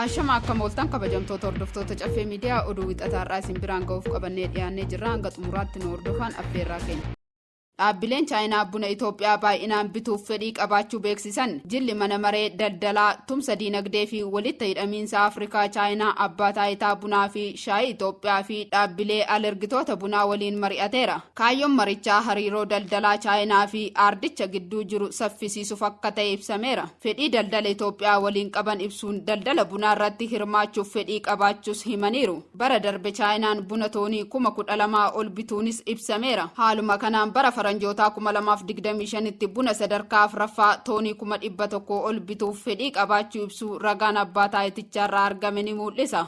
Ashama akka mooltan kabajamtoota hordoftoota caffee miidiyaa oduu wixataarraa isin biraan ga'uuf qabannee dhiyaannee jirra. Hanga xumuraatti nu hordofan affeerraa keenya. Dhaabbileen Chaayinaa buna Itoophiyaa baay'inaan bituuf fedhii qabaachuu beeksisan. Jilli mana maree daldalaa tumsa diinagdee fi walitti hidhamiinsa Afrikaa Chaayinaa abbaa taayitaa bunaa fi shaayii Itoophiyaa fi dhaabbilee alergitoota bunaa waliin mari'ateera. Kaayyoon marichaa hariiroo daldalaa Chaayinaa fi ardicha gidduu jiru saffisiisuuf akka ta'e ibsameera. Fedhii daldala Itoophiyaa waliin qaban ibsuun daldala bunaa irratti hirmaachuuf fedhii qabaachuus himaniiru. Bara darbe Chaayinaan buna toonii 12,000 ol bituunis ibsameera. Haaluma kanaan bara faranjoota 2025tti buna sadarkaa afraffaa toonii 100,100 ol bituuf fedhii qabaachuu ibsu ragaan abbaa taayiticharraa argame ni mul'isa.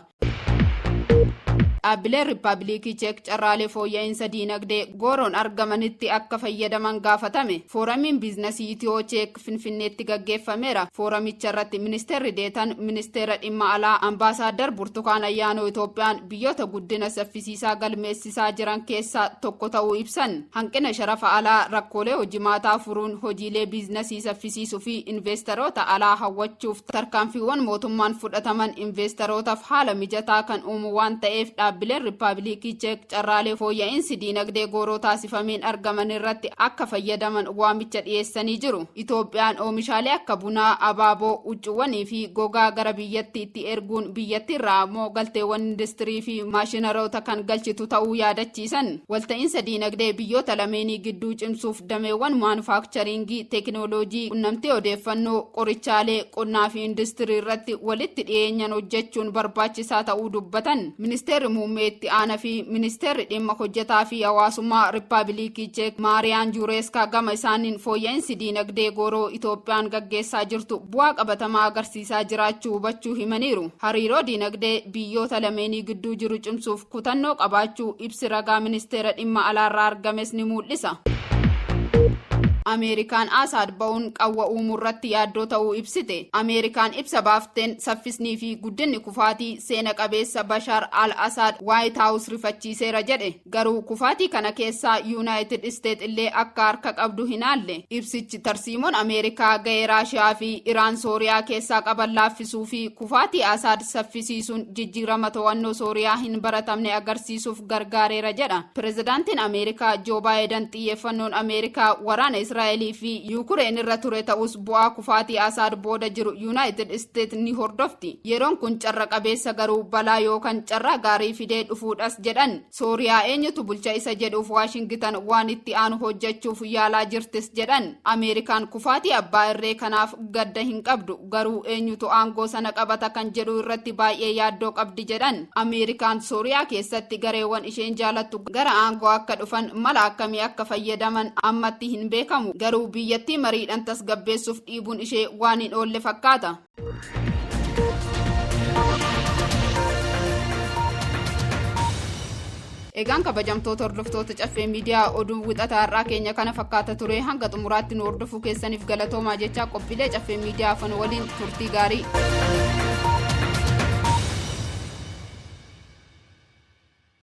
Dhaabbileen Riippaabilikii Cheek carraalee fooyya'insa diinagdee gooroon argamanitti akka fayyadaman gaafatame. Fooramiin biizinasii Itiyoo Cheek Finfinneetti gaggeeffameera. Fooramicha irratti ministeerri deetan ministeera dhimma alaa ambaasaaddar Burtukaan Ayyaanoo Itoophiyaan biyyoota guddina saffisiisaa galmeessisaa jiran keessaa tokko ta'uu ibsan. Hanqina sharafa alaa, rakkoolee hojimaataa furuun hojiilee biizinasii saffisiisuu fi investeeroota alaa hawwachuuf tarkaanfiiwwan mootummaan fudhataman investeerootaaf haala mijataa kan uumu waan ta'eef dhaabbileen Riippaabilikii Cheek carraalee fooyya'insi diinagdee gooroo taasifameen argaman irratti akka fayyadaman waamicha dhiyeessanii jiru. Itoophiyaan oomishaalee akka bunaa, abaaboo, huccuuwwanii fi gogaa gara biyyattiitti erguun biyyattiirraa immoo galteewwan industirii fi maashinaroota kan galchitu ta'uu yaadachiisan. Walta'iinsa diinagdee biyyoota lameenii gidduu cimsuuf dameewwan maanufaakcharingii, teekinooloojii, qunnamtii odeeffannoo, qorichaalee, qonnaa fi industirii irratti walitti dhiyeenyaan hojjechuun barbaachisaa ta'uu dubbatan. Ministeerri muummee itti aanaa fi ministeerri dhimma hojjetaa fi hawaasummaa Riippaabilikii Cheek Maariyaan Juureeskaa gama isaaniin fooyya'insi diinagdee gooroo Itoophiyaan gaggeessaa jirtu bu'aa qabatamaa agarsiisaa jiraachuu hubachuu himaniiru. Hariiroo diinagdee biyyoota lameenii gidduu jiru cimsuuf kutannoo qabaachuu ibsi ragaa ministeera dhimma alaarraa argames ni mul'isa. Ameerikaan Asaad ba'uun qawwa uumurratti yaaddoo ta'uu ibsite. Ameerikaan ibsa baafteen saffisnii fi guddinni kufaatii seena qabeessa Bashaar al-Asaad Waayit Haawus rifachiiseera jedhe. Garuu kufaatii kana keessaa Yuunaayitid Isteet illee akka harka qabdu hin haalle. Ibsichi tarsiimoon Ameerikaa ga'ee Raashiyaa fi Iraan Sooriyaa keessaa qaban laaffisuu fi kufaatii Asaad saffisiisuun jijjiirama to'annoo Sooriyaa hin baratamne agarsiisuuf gargaareera jedha. Pireezidaantiin Ameerikaa Joo Baayiden xiyyeeffannoon Ameerikaa waraana Israa'elii fi Yuukireen irra ture ta'us bu'aa kufaatii Asaad booda jiru Yuunaayitid Isteet ni hordofti. Yeroon kun carra qabeessa garuu balaa yookaan carra gaarii fidee dhufuudhas jedhan. Sooriyaa eenyutu bulcha isa jedhuuf Waashingitan waan itti aanu hojjechuuf yaalaa jirtis jedhan. Ameerikaan kufaatii abbaa irree kanaaf gadda hin qabdu, garuu eenyutu aangoo sana qabata kan jedhu irratti baay'ee yaaddoo qabdi jedhan. Ameerikaan Sooriyaa keessatti gareewwan isheen jaalattu gara aangoo akka dhufan mala akkamii akka fayyadaman ammatti hin beekamu. Garuu biyyattii mariidhaan tasgabbeessuuf dhiibuun ishee waan hin oolle fakkaata. Egaan kabajamtoota hordoftoota caffee miidiyaa oduu wixataarraa keenya kana fakkaata ture. Hanga xumuraatti nu hordofuu keessaniif galatoomaa jechaa qophiilee caffee miidiyaa afaan waliin turtii gaarii.